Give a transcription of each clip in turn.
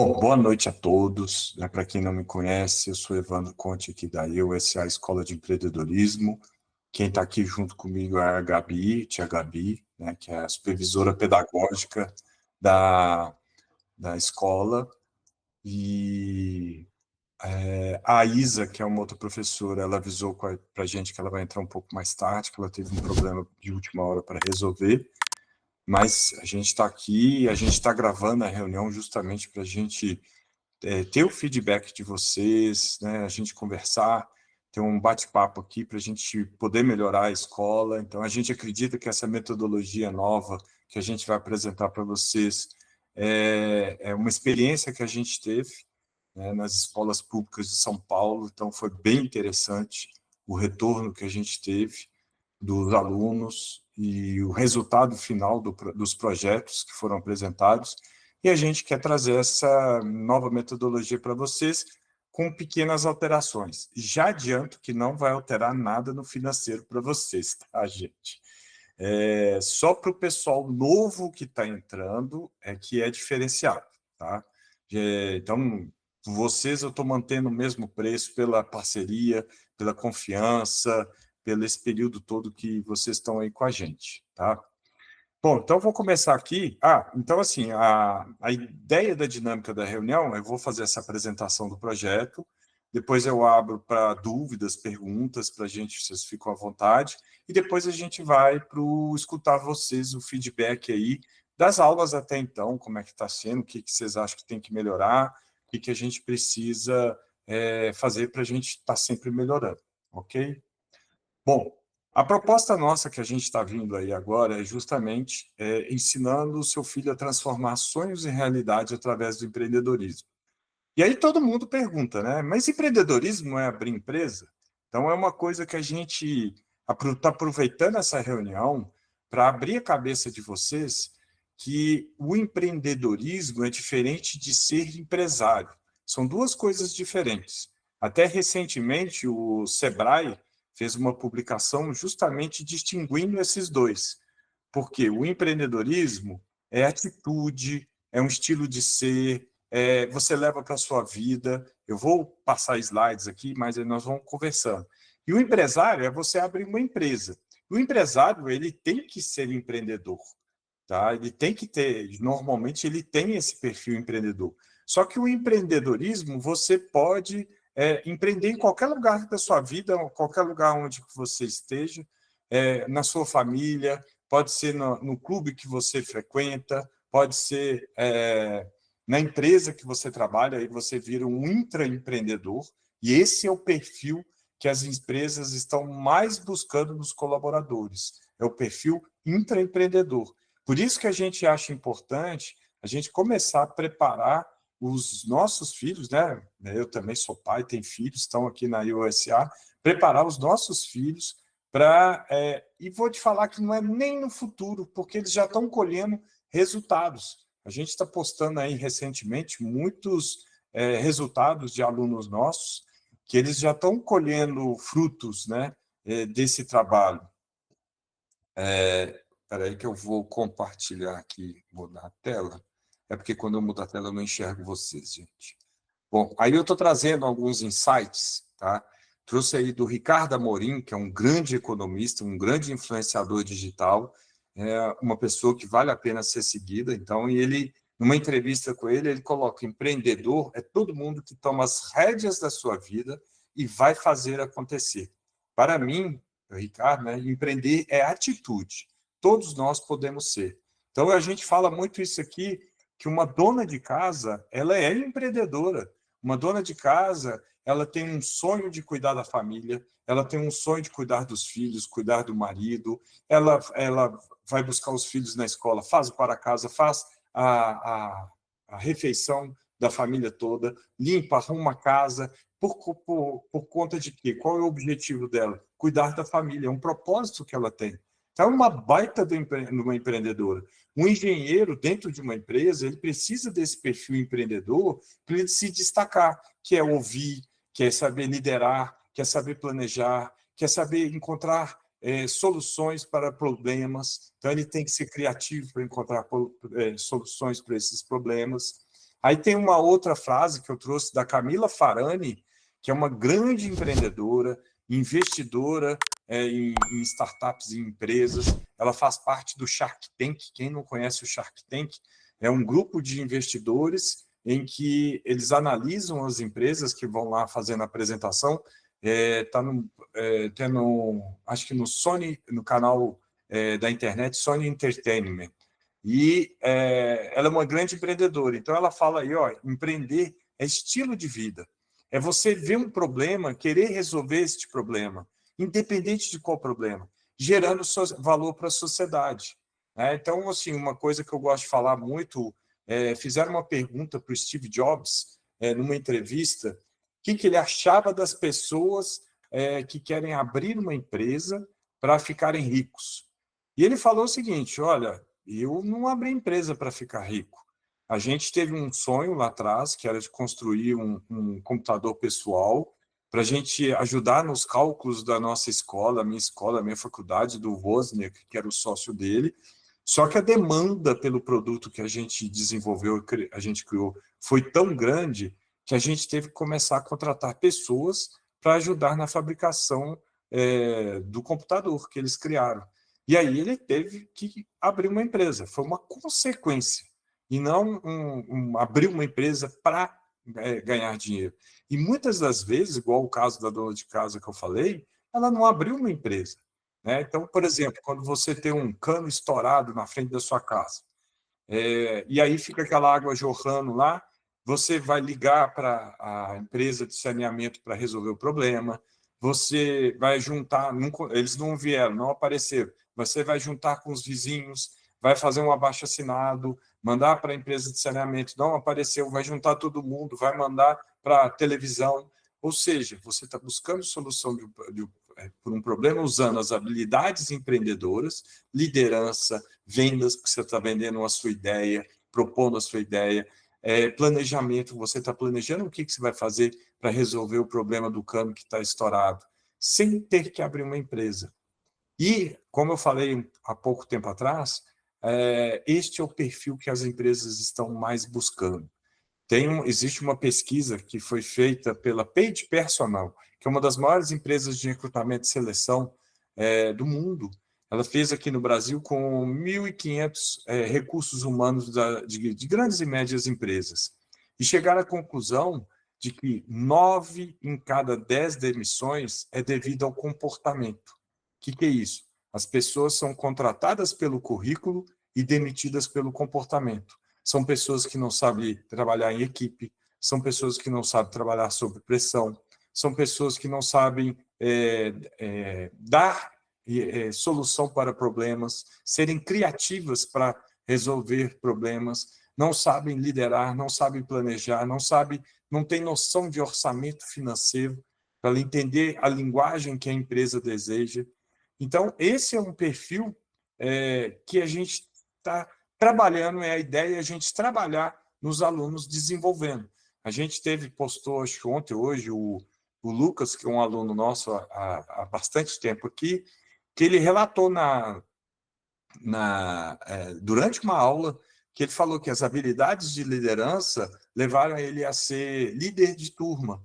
Bom, boa noite a todos. Para quem não me conhece, eu sou Evandro Conte, aqui da EUSA Escola de Empreendedorismo. Quem está aqui junto comigo é a Gabi, tia Gabi, né, que é a supervisora pedagógica da, da escola. E a Isa, que é uma outra professora, ela avisou para a gente que ela vai entrar um pouco mais tarde, que ela teve um problema de última hora para resolver. Mas a gente está aqui, a gente está gravando a reunião justamente para a gente ter o feedback de vocês, né, a gente conversar, ter um bate-papo aqui para a gente poder melhorar a escola. Então, a gente acredita que essa metodologia nova que a gente vai apresentar para vocês é uma experiência que a gente teve, né, nas escolas públicas de São Paulo. Então, foi bem interessante o retorno que a gente teve dos alunos e o resultado final dos projetos que foram apresentados. E a gente quer trazer essa nova metodologia para vocês com pequenas alterações. Já adianto que não vai alterar nada no financeiro para vocês, tá, gente? Só para o pessoal novo que está entrando é que é diferenciado, tá? Então, vocês eu estou mantendo o mesmo preço pela parceria, pela confiança, pelo esse período todo que vocês estão aí com a gente, tá? Bom, então eu vou começar aqui. Então assim, a ideia da dinâmica da reunião, eu vou fazer essa apresentação do projeto, depois eu abro para dúvidas, perguntas, para a gente, vocês ficam à vontade, e depois a gente vai para escutar vocês, o feedback aí das aulas até então, como é que está sendo, o que vocês acham que tem que melhorar, o que a gente precisa fazer para a gente estar sempre melhorando, ok? Bom, a proposta nossa que a gente está vindo aí agora é justamente ensinando o seu filho a transformar sonhos em realidade através do empreendedorismo. E aí todo mundo pergunta, né? Mas empreendedorismo não é abrir empresa? Então é uma coisa que a gente está aproveitando essa reunião para abrir a cabeça de vocês que o empreendedorismo é diferente de ser empresário. São duas coisas diferentes. Até recentemente o Sebrae fez uma publicação justamente distinguindo esses dois. Porque o empreendedorismo é atitude, é um estilo de ser, você leva para a sua vida. Eu vou passar slides aqui, mas aí nós vamos conversando. E o empresário é você abrir uma empresa. O empresário, ele tem que ser empreendedor, tá? Ele tem que ter, normalmente ele tem esse perfil empreendedor. Só que o empreendedorismo, você pode empreender em qualquer lugar da sua vida, qualquer lugar onde você esteja, na sua família, pode ser no clube que você frequenta, pode ser na empresa que você trabalha, aí você vira um intraempreendedor, e esse é o perfil que as empresas estão mais buscando nos colaboradores, é o perfil intraempreendedor. Por isso que a gente acha importante a gente começar a preparar os nossos filhos, né? Eu também sou pai, tenho filhos, estão aqui na USA, preparar os nossos filhos para... e vou te falar que não é nem no futuro, porque eles já estão colhendo resultados. A gente está postando aí recentemente muitos resultados de alunos nossos que eles já estão colhendo frutos, né, desse trabalho. Espera aí que eu vou compartilhar aqui, mudar a tela. É porque quando eu mudo a tela eu não enxergo vocês, gente. Bom, aí eu estou trazendo alguns insights, tá? Trouxe aí do Ricardo Amorim, que é um grande economista, um grande influenciador digital, uma pessoa que vale a pena ser seguida. Então, e ele, numa entrevista com ele, ele coloca: empreendedor é todo mundo que toma as rédeas da sua vida e vai fazer acontecer. Para mim, Ricardo, né, empreender é atitude. Todos nós podemos ser. Então, a gente fala muito isso aqui, que uma dona de casa, ela é empreendedora. Uma dona de casa, ela tem um sonho de cuidar da família, ela tem um sonho de cuidar dos filhos, cuidar do marido, ela vai buscar os filhos na escola, faz o para casa, faz a refeição da família toda, limpa, arruma a casa, por conta de quê? Qual é o objetivo dela? Cuidar da família, é um propósito que ela tem. Então, é uma baita de uma empreendedora. Um engenheiro dentro de uma empresa, ele precisa desse perfil empreendedor para ele se destacar, que é ouvir, quer saber liderar, quer saber planejar, quer saber encontrar soluções para problemas. Então, ele tem que ser criativo para encontrar soluções para esses problemas. Aí tem uma outra frase que eu trouxe da Camila Farani, que é uma grande empreendedora, investidora em startups e empresas. Ela faz parte do Shark Tank. Quem não conhece o Shark Tank, é um grupo de investidores em que eles analisam as empresas que vão lá fazendo a apresentação. Está tendo, acho que no Sony, no canal da internet, Sony Entertainment. E ela é uma grande empreendedora. Então, ela fala aí, ó, empreender é estilo de vida. É você ver um problema, querer resolver este problema, independente de qual problema, gerando valor para a sociedade. Então, assim, uma coisa que eu gosto de falar muito, fizeram uma pergunta para o Steve Jobs, numa entrevista, o que ele achava das pessoas que querem abrir uma empresa para ficarem ricos. E ele falou o seguinte, olha, eu não abri empresa para ficar rico. A gente teve um sonho lá atrás, que era de construir um computador pessoal, para a gente ajudar nos cálculos da nossa escola, a minha faculdade, do Wozniak, que era o sócio dele. Só que a demanda pelo produto que a gente desenvolveu, a gente criou, foi tão grande que a gente teve que começar a contratar pessoas para ajudar na fabricação do computador que eles criaram. E aí ele teve que abrir uma empresa. Foi uma consequência, e não abrir uma empresa para ganhar dinheiro. E muitas das vezes, igual o caso da dona de casa que eu falei, ela não abriu uma empresa. Então, por exemplo, quando você tem um cano estourado na frente da sua casa, e aí fica aquela água jorrando lá, você vai ligar para a empresa de saneamento para resolver o problema, você vai juntar, eles não vieram, não apareceram, você vai juntar com os vizinhos, vai fazer um abaixo-assinado, mandar para a empresa de saneamento, não apareceu, vai juntar todo mundo, vai mandar para a televisão, ou seja, você está buscando solução por um problema usando as habilidades empreendedoras, liderança, vendas, porque você está vendendo a sua ideia, propondo a sua ideia, planejamento, você está planejando o que você vai fazer para resolver o problema do cano que está estourado, sem ter que abrir uma empresa. E, como eu falei há pouco tempo atrás, este é o perfil que as empresas estão mais buscando. Existe uma pesquisa que foi feita pela Page Personnel, que é uma das maiores empresas de recrutamento e seleção do mundo. Ela fez aqui no Brasil com 1.500 recursos humanos de grandes e médias empresas. E chegaram à conclusão de que 9 em cada 10 demissões é devido ao comportamento. O que é isso? As pessoas são contratadas pelo currículo e demitidas pelo comportamento. São pessoas que não sabem trabalhar em equipe, são pessoas que não sabem trabalhar sob pressão, são pessoas que não sabem dar solução para problemas, serem criativas para resolver problemas, não sabem liderar, não sabem planejar, não têm noção de orçamento financeiro para entender a linguagem que a empresa deseja. Então, esse é um perfil que a gente está trabalhando, a ideia é a gente trabalhar nos alunos desenvolvendo. A gente postou, acho que ontem, hoje, o Lucas, que é um aluno nosso há bastante tempo aqui, que ele relatou durante uma aula que ele falou que as habilidades de liderança levaram ele a ser líder de turma.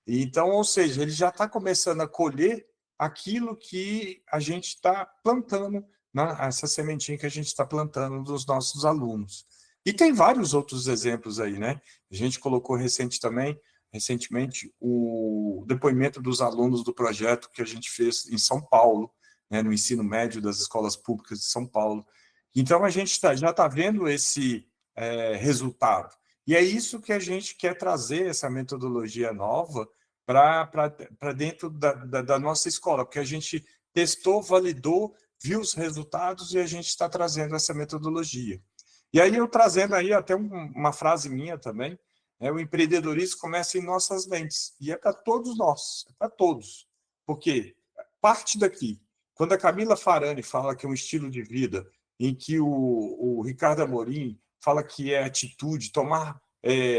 Então, ou seja, ele já está começando a colher aquilo que a gente está plantando, né? Essa sementinha que a gente está plantando dos nossos alunos. E tem vários outros exemplos aí, né? A gente colocou recentemente o depoimento dos alunos do projeto que a gente fez em São Paulo, né, no ensino médio das escolas públicas de São Paulo. Então, a gente já está vendo esse resultado. E é isso que a gente quer trazer, essa metodologia nova, para dentro da nossa escola, porque a gente testou, validou, viu os resultados e a gente está trazendo essa metodologia. E aí eu trazendo aí até uma frase minha também, o empreendedorismo começa em nossas mentes, e é para todos nós, é para todos, porque parte daqui. Quando a Camila Farani fala que é um estilo de vida, em que o Ricardo Amorim fala que é atitude, tomar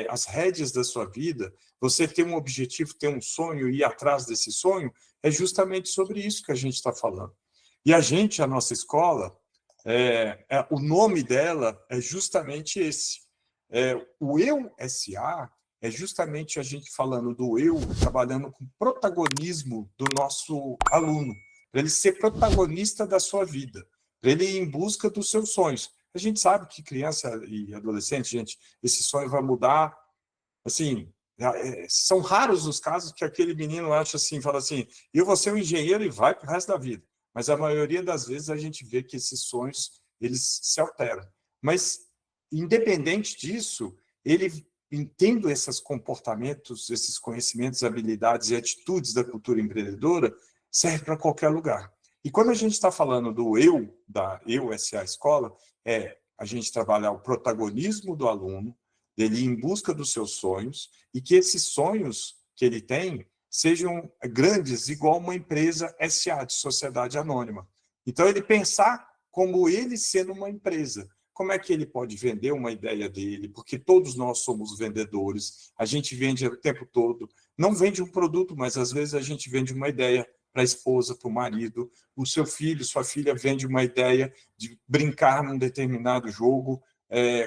as rédeas da sua vida, você ter um objetivo, ter um sonho e ir atrás desse sonho, é justamente sobre isso que a gente está falando. E a nossa escola, o nome dela é justamente esse. O Eu SA é justamente a gente falando do eu, trabalhando com protagonismo do nosso aluno, para ele ser protagonista da sua vida, para ele ir em busca dos seus sonhos. A gente sabe que criança e adolescente, gente, esse sonho vai mudar, assim, são raros os casos que aquele menino acha assim, fala assim, eu vou ser um engenheiro e vai para o resto da vida. Mas a maioria das vezes a gente vê que esses sonhos, eles se alteram. Mas, independente disso, ele, tendo esses comportamentos, esses conhecimentos, habilidades e atitudes da cultura empreendedora, serve para qualquer lugar. E quando a gente está falando do eu, da Eu SA Escola, a gente trabalhar o protagonismo do aluno, dele ir em busca dos seus sonhos, e que esses sonhos que ele tem sejam grandes, igual uma empresa SA, de sociedade anônima. Então, ele pensar como ele sendo uma empresa. Como é que ele pode vender uma ideia dele? Porque todos nós somos vendedores, a gente vende o tempo todo. Não vende um produto, mas às vezes a gente vende uma ideia para a esposa, para o marido. O seu filho, sua filha vende uma ideia de brincar num determinado jogo,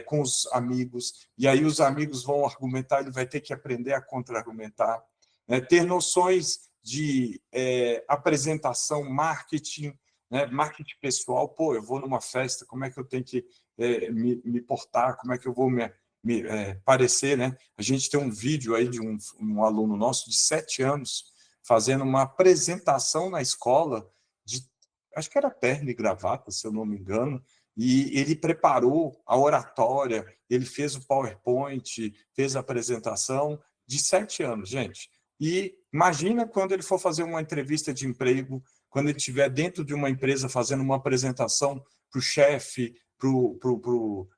com os amigos, e aí os amigos vão argumentar, ele vai ter que aprender a contra-argumentar, né? Ter noções de apresentação, marketing, né? Marketing pessoal, pô, eu vou numa festa, como é que eu tenho que me portar, como é que eu vou me parecer, né? A gente tem um vídeo aí de um aluno nosso de 7 anos fazendo uma apresentação na escola, acho que era terno e gravata, se eu não me engano, e ele preparou a oratória, ele fez o PowerPoint, fez a apresentação, de 7 anos, gente. E imagina quando ele for fazer uma entrevista de emprego, quando ele estiver dentro de uma empresa fazendo uma apresentação para o chefe, para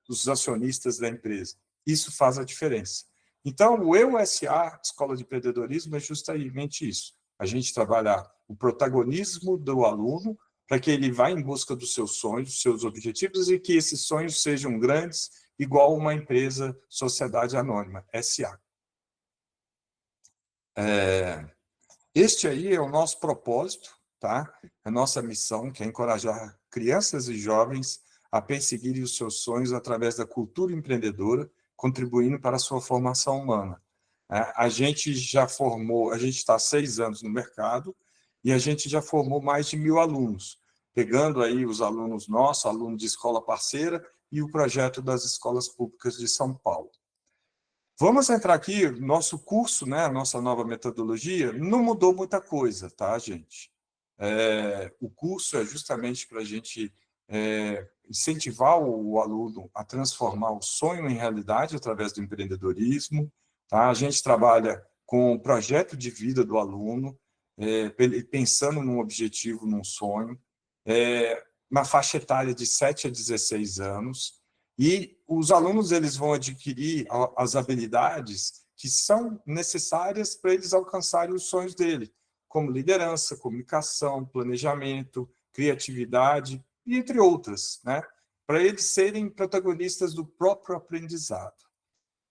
os acionistas da empresa. Isso faz a diferença. Então, o Eu SA, Escola de Empreendedorismo, é justamente isso. A gente trabalhar o protagonismo do aluno, para que ele vá em busca dos seus sonhos, dos seus objetivos, e que esses sonhos sejam grandes, igual uma empresa, sociedade anônima, SA. Este aí é o nosso propósito, tá? A nossa missão, que é encorajar crianças e jovens a perseguirem os seus sonhos através da cultura empreendedora, contribuindo para a sua formação humana. A gente já formou, a gente está há 6 anos no mercado, e a gente já formou mais de 1.000 alunos, pegando aí os alunos nossos, alunos de escola parceira, e o projeto das escolas públicas de São Paulo. Vamos entrar aqui, nosso curso, né, a nossa nova metodologia, não mudou muita coisa, tá, gente? O curso é justamente para a gente incentivar o aluno a transformar o sonho em realidade através do empreendedorismo, tá? A gente trabalha com o projeto de vida do aluno, pensando num objetivo, num sonho, na faixa etária de 7 a 16 anos, e os alunos eles vão adquirir as habilidades que são necessárias para eles alcançarem os sonhos dele, como liderança, comunicação, planejamento, criatividade, e entre outras, né? Para eles serem protagonistas do próprio aprendizado.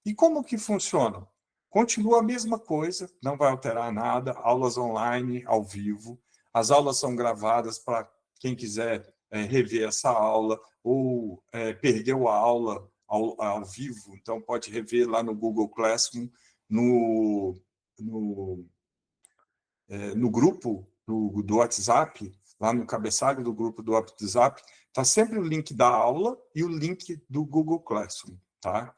E como que funciona? Continua a mesma coisa, não vai alterar nada, aulas online, ao vivo, as aulas são gravadas para quem quiser rever essa aula, ou perdeu a aula ao vivo, então pode rever lá no Google Classroom, no grupo do WhatsApp, lá no cabeçalho do grupo do WhatsApp, está sempre o link da aula e o link do Google Classroom, tá?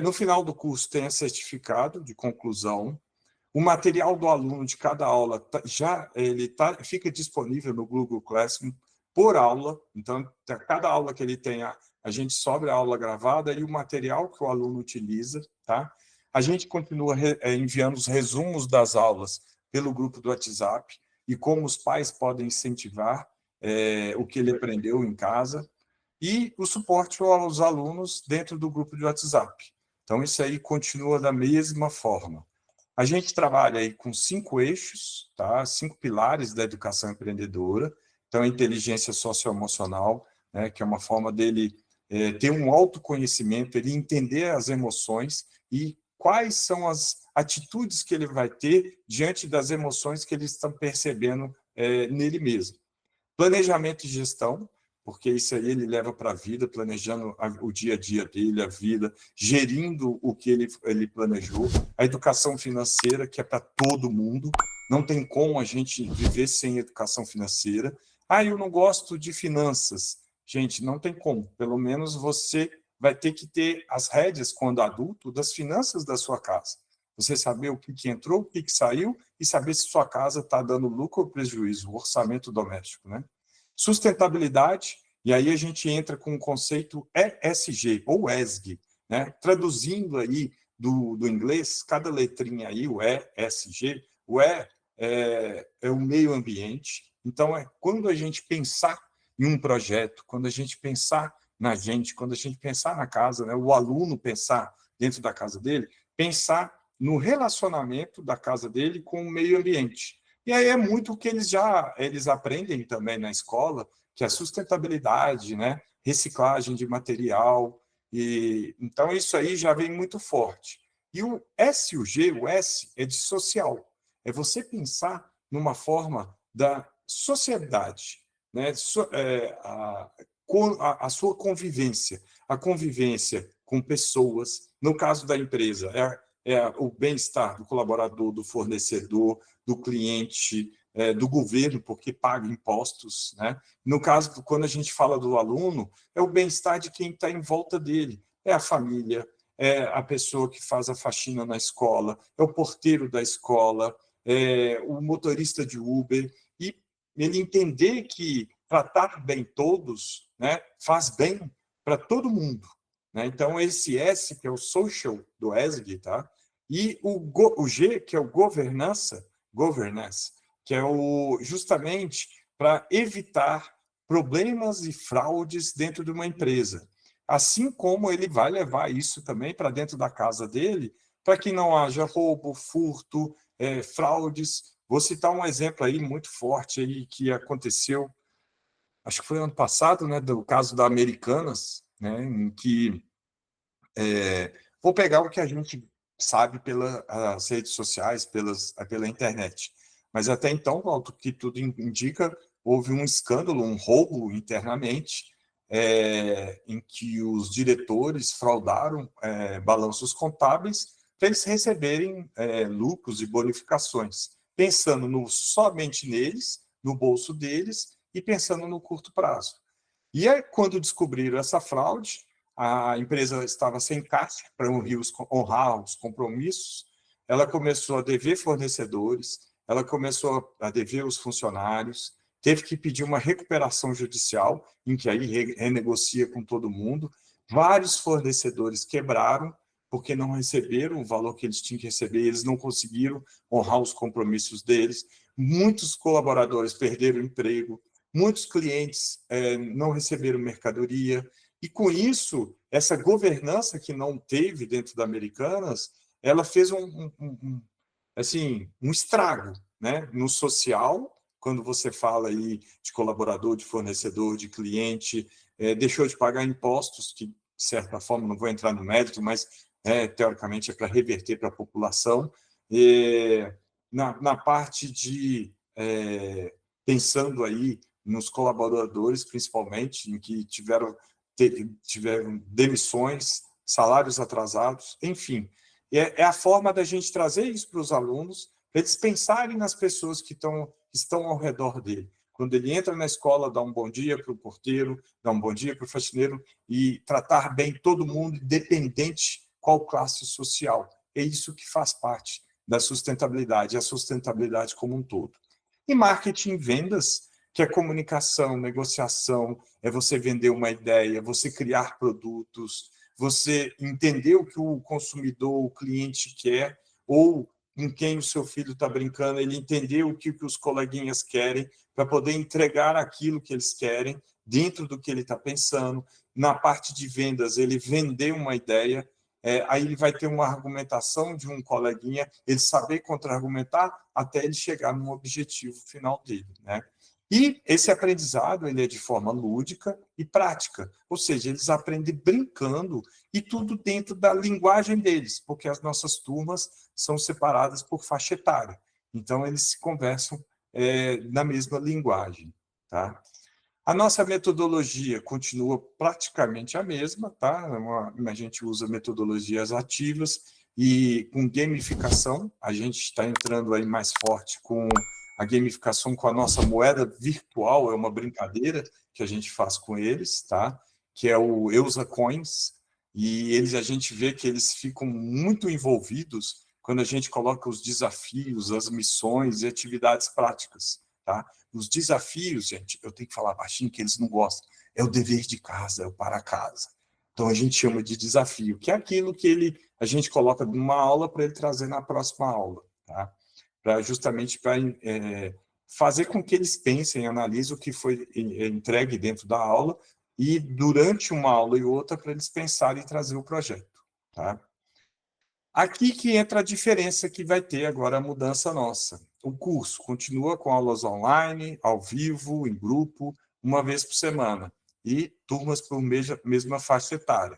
No final do curso tem a certificado de conclusão. O material do aluno de cada aula fica disponível no Google Classroom por aula. Então, cada aula que ele tem, a gente sobe a aula gravada e o material que o aluno utiliza. Tá? A gente continua enviando os resumos das aulas pelo grupo do WhatsApp e como os pais podem incentivar o que ele aprendeu em casa. E o suporte aos alunos dentro do grupo de WhatsApp. Então, isso aí continua da mesma forma. A gente trabalha aí com 5 eixos, tá? 5 pilares da educação empreendedora. Então, a inteligência socioemocional, né, que é uma forma dele ter um autoconhecimento, ele entender as emoções e quais são as atitudes que ele vai ter diante das emoções que ele está percebendo nele mesmo. Planejamento e gestão, porque isso aí ele leva para a vida, planejando o dia a dia dele, a vida, gerindo o que ele planejou. A educação financeira, que é para todo mundo, não tem como a gente viver sem educação financeira. Ah, eu não gosto de finanças. Gente, não tem como. Pelo menos você vai ter que ter as rédeas, quando adulto, das finanças da sua casa. Você saber o que entrou, o que saiu, e saber se sua casa está dando lucro ou prejuízo, o orçamento doméstico, né? Sustentabilidade, e aí a gente entra com o conceito ESG, ou ESG, né? Traduzindo aí do inglês, cada letrinha aí, o ESG, o é o meio ambiente. Então, é quando a gente pensar em um projeto, quando a gente pensar na gente, quando a gente pensar na casa, né? O aluno pensar dentro da casa dele, pensar no relacionamento da casa dele com o meio ambiente. E aí é muito o que eles aprendem também na escola, que é a sustentabilidade, né? Reciclagem de material. E então isso aí já vem muito forte. E o SUG, o S é de social. É você pensar numa forma da sociedade, né? A sua convivência, a convivência com pessoas. No caso da empresa, o bem-estar do colaborador, do fornecedor, do cliente, do governo, porque paga impostos, né? No caso, quando a gente fala do aluno, é o bem-estar de quem está em volta dele, é a família, é a pessoa que faz a faxina na escola, é o porteiro da escola, é o motorista de Uber, e ele entender que tratar bem todos, né, faz bem para todo mundo. Né? Então, esse S, que é o social do ESG, tá? E o G, que é o governance, que é justamente para evitar problemas e fraudes dentro de uma empresa. Assim como ele vai levar isso também para dentro da casa dele, para que não haja roubo, furto, fraudes. Vou citar um exemplo aí muito forte aí que aconteceu, acho que foi ano passado, né, do caso da Americanas, né, em que vou pegar o que a gente sabe pelas redes sociais, pela internet. Mas até então, ao que tudo indica, houve um escândalo, um roubo internamente, em que os diretores fraudaram balanços contábeis para eles receberem lucros e bonificações, pensando somente neles, no bolso deles, e pensando no curto prazo. E aí, quando descobriram essa fraude, a empresa estava sem caixa para honrar os compromissos, ela começou a dever fornecedores, ela começou a dever os funcionários, teve que pedir uma recuperação judicial, em que aí renegocia com todo mundo. Vários fornecedores quebraram, porque não receberam o valor que eles tinham que receber, eles não conseguiram honrar os compromissos deles. Muitos colaboradores perderam o emprego, muitos clientes não receberam mercadoria, e com isso, essa governança que não teve dentro da Americanas, ela fez um estrago, né? No social, quando você fala aí de colaborador, de fornecedor, de cliente, deixou de pagar impostos, que de certa forma, não vou entrar no mérito, mas teoricamente é para reverter para a população. Na parte de pensando aí nos colaboradores, principalmente, em que tiveram demissões, salários atrasados, enfim. É a forma da gente trazer isso para os alunos, para eles pensarem nas pessoas que estão ao redor dele. Quando ele entra na escola, dá um bom dia para o porteiro, dá um bom dia para o faxineiro, e tratar bem todo mundo, independente qual classe social. É isso que faz parte da sustentabilidade, a sustentabilidade como um todo. E marketing, vendas, que é comunicação, negociação, é você vender uma ideia, você criar produtos, você entender o que o consumidor, o cliente quer, ou com quem o seu filho está brincando, ele entender o que os coleguinhas querem, para poder entregar aquilo que eles querem, dentro do que ele está pensando. Na parte de vendas, ele vender uma ideia, aí ele vai ter uma argumentação de um coleguinha, ele saber contra-argumentar até ele chegar no objetivo final dele, né? E esse aprendizado ele é de forma lúdica e prática, ou seja, eles aprendem brincando e tudo dentro da linguagem deles, porque as nossas turmas são separadas por faixa etária, então eles se conversam na mesma linguagem. Tá? A nossa metodologia continua praticamente a mesma, tá? A gente usa metodologias ativas e com gamificação. A gente está entrando aí mais forte com a gamificação com a nossa moeda virtual, é uma brincadeira que a gente faz com eles, tá? Que é o EUSA Coins, e a gente vê que eles ficam muito envolvidos quando a gente coloca os desafios, as missões e atividades práticas, tá? Os desafios, gente, eu tenho que falar baixinho que eles não gostam, é o dever de casa, é o para casa. Então, a gente chama de desafio, que é aquilo que a gente coloca numa aula para ele trazer na próxima aula, tá? Justamente para fazer com que eles pensem, analisem o que foi entregue dentro da aula e, durante uma aula e outra, para eles pensarem e trazer o projeto, tá? Aqui que entra a diferença que vai ter agora a mudança nossa. O curso continua com aulas online, ao vivo, em grupo, uma vez por semana, e turmas por mesma faixa etária.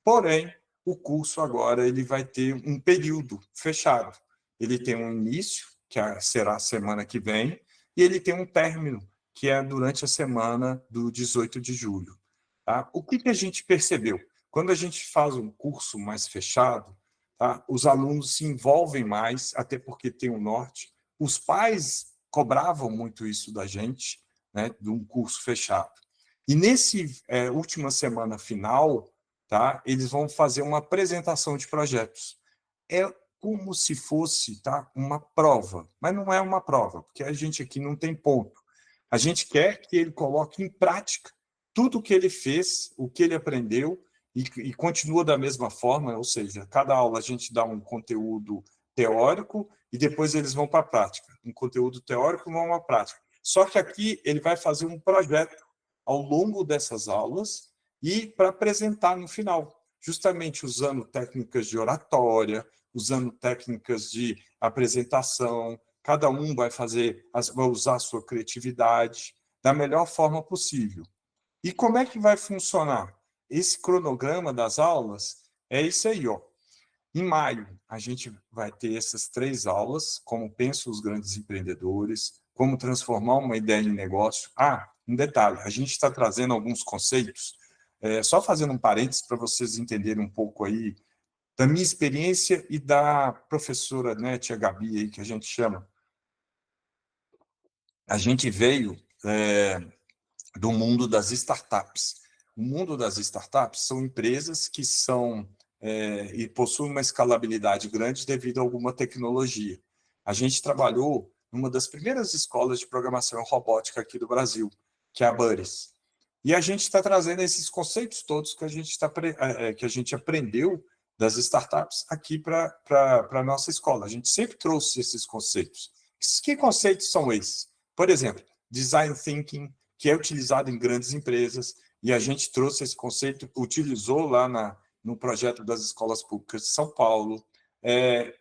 Porém, o curso agora ele vai ter um período fechado. Ele tem um início, que será a semana que vem, e ele tem um término, que é durante a semana do 18 de julho. Tá? O que a gente percebeu? Quando a gente faz um curso mais fechado, tá? Os alunos se envolvem mais, até porque tem o norte. Os pais cobravam muito isso da gente, né, de um curso fechado. E nesse última semana final, tá, eles vão fazer uma apresentação de projetos. É como se fosse, tá, uma prova, mas não é uma prova, porque a gente aqui não tem ponto. A gente quer que ele coloque em prática tudo o que ele fez, o que ele aprendeu, e continua da mesma forma, ou seja, cada aula a gente dá um conteúdo teórico e depois eles vão para a prática. Um conteúdo teórico vão para a prática. Só que aqui ele vai fazer um projeto ao longo dessas aulas e para apresentar no final, justamente usando técnicas de oratória, usando técnicas de apresentação. Cada um vai usar a sua criatividade da melhor forma possível. E como é que vai funcionar? Esse cronograma das aulas é isso aí, ó. Em maio, a gente vai ter essas 3 aulas, como pensam os grandes empreendedores, como transformar uma ideia em negócio. Um detalhe, a gente está trazendo alguns conceitos, só fazendo um parênteses para vocês entenderem um pouco aí da minha experiência e da professora, né, tia Gabi, aí, que a gente chama. A gente veio do mundo das startups. O mundo das startups são empresas que são e possuem uma escalabilidade grande devido a alguma tecnologia. A gente trabalhou numa das primeiras escolas de programação robótica aqui do Brasil, que é a Buddies. E a gente está trazendo esses conceitos todos que a gente aprendeu das startups aqui para a nossa escola. A gente sempre trouxe esses conceitos. Que conceitos são esses? Por exemplo, design thinking, que é utilizado em grandes empresas, e a gente trouxe esse conceito, utilizou lá no projeto das escolas públicas de São Paulo.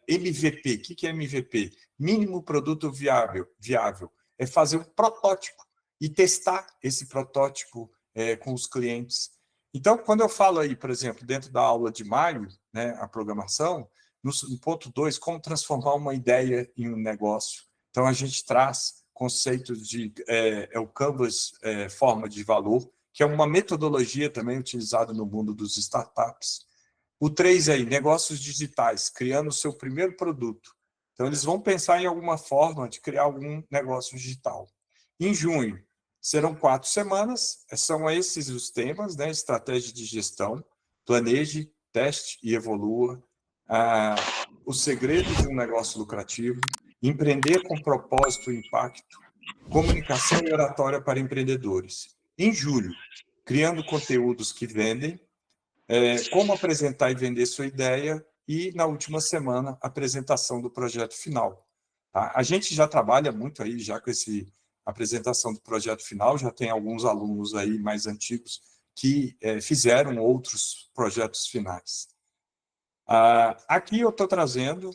MVP, o que é MVP? Mínimo produto viável. É fazer um protótipo e testar esse protótipo com os clientes. Então, quando eu falo aí, por exemplo, dentro da aula de maio, né, a programação, no ponto 2, como transformar uma ideia em um negócio. Então, a gente traz conceitos de o Canvas forma de valor, que é uma metodologia também utilizada no mundo dos startups. O 3 aí, negócios digitais, criando o seu primeiro produto. Então, eles vão pensar em alguma forma de criar algum negócio digital. Em junho, serão 4 semanas, são esses os temas, né? Estratégia de gestão, planeje, teste e evolua, o segredo de um negócio lucrativo, empreender com propósito e impacto, comunicação e oratória para empreendedores. Em julho, criando conteúdos que vendem, como apresentar e vender sua ideia, e, na última semana, a apresentação do projeto final. Tá? A gente já trabalha muito aí, já com essa apresentação do projeto final, já tem alguns alunos aí mais antigos que fizeram outros projetos finais. Aqui eu estou trazendo,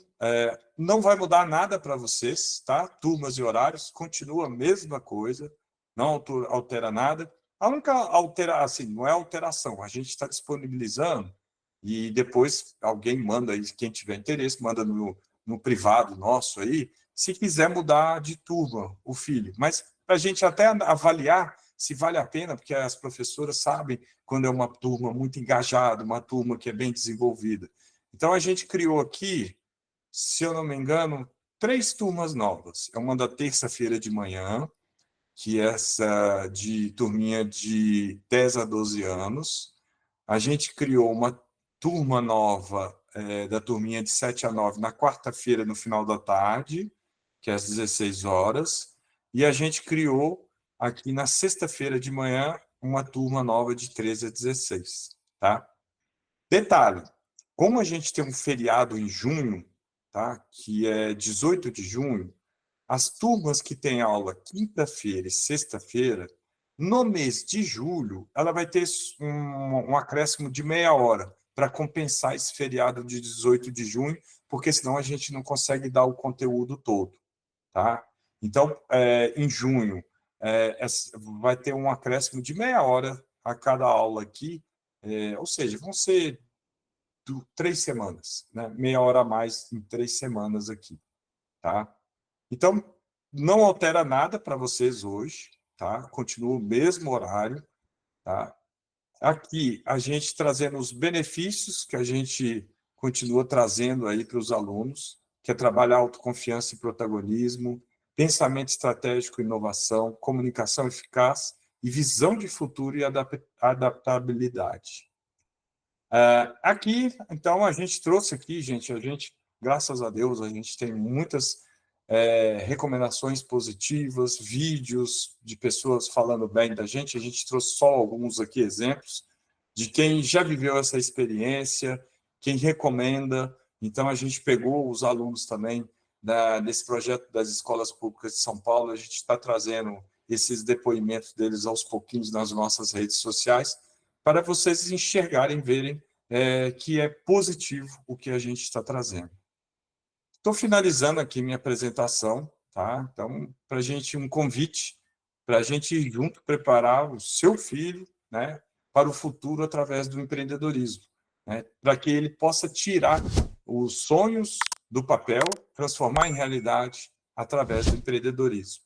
não vai mudar nada para vocês, tá? Turmas e horários, continua a mesma coisa, não altera nada. A única alteração, assim, não é alteração, a gente está disponibilizando e depois alguém manda aí, quem tiver interesse, manda no privado nosso aí, se quiser mudar de turma o filho. Mas para a gente até avaliar se vale a pena, porque as professoras sabem quando é uma turma muito engajada, uma turma que é bem desenvolvida. Então, a gente criou aqui, se eu não me engano, 3 turmas novas. É uma da terça-feira de manhã, que é essa de turminha de 10 a 12 anos. A gente criou uma turma nova da turminha de 7 a 9 na quarta-feira, no final da tarde, que é às 16 horas. E a gente criou aqui na sexta-feira de manhã uma turma nova de 13 a 16. Tá? Detalhe, como a gente tem um feriado em junho, tá? Que é 18 de junho, as turmas que têm aula quinta-feira e sexta-feira, no mês de julho, ela vai ter um acréscimo de meia hora para compensar esse feriado de 18 de junho, porque senão a gente não consegue dar o conteúdo todo. Tá? Então, em junho, vai ter um acréscimo de meia hora a cada aula aqui, ou seja, vão ser 3 semanas, né? Meia hora a mais em 3 semanas aqui. Tá? Então, não altera nada para vocês hoje, tá? Continua o mesmo horário, tá? Aqui, a gente trazendo os benefícios que a gente continua trazendo aí para os alunos, que é trabalhar autoconfiança e protagonismo, pensamento estratégico e inovação, comunicação eficaz e visão de futuro e adaptabilidade. Aqui, então, a gente trouxe aqui, gente, graças a Deus, a gente tem muitas recomendações positivas, vídeos de pessoas falando bem da gente. A gente trouxe só alguns aqui exemplos de quem já viveu essa experiência, quem recomenda. Então, a gente pegou os alunos também desse projeto das escolas públicas de São Paulo, a gente está trazendo esses depoimentos deles aos pouquinhos nas nossas redes sociais, para vocês enxergarem, verem que é positivo o que a gente está trazendo. Estou finalizando aqui minha apresentação, tá? Então, para a gente, um convite para a gente ir junto preparar o seu filho, né, para o futuro através do empreendedorismo, né, para que ele possa tirar os sonhos do papel, transformar em realidade através do empreendedorismo.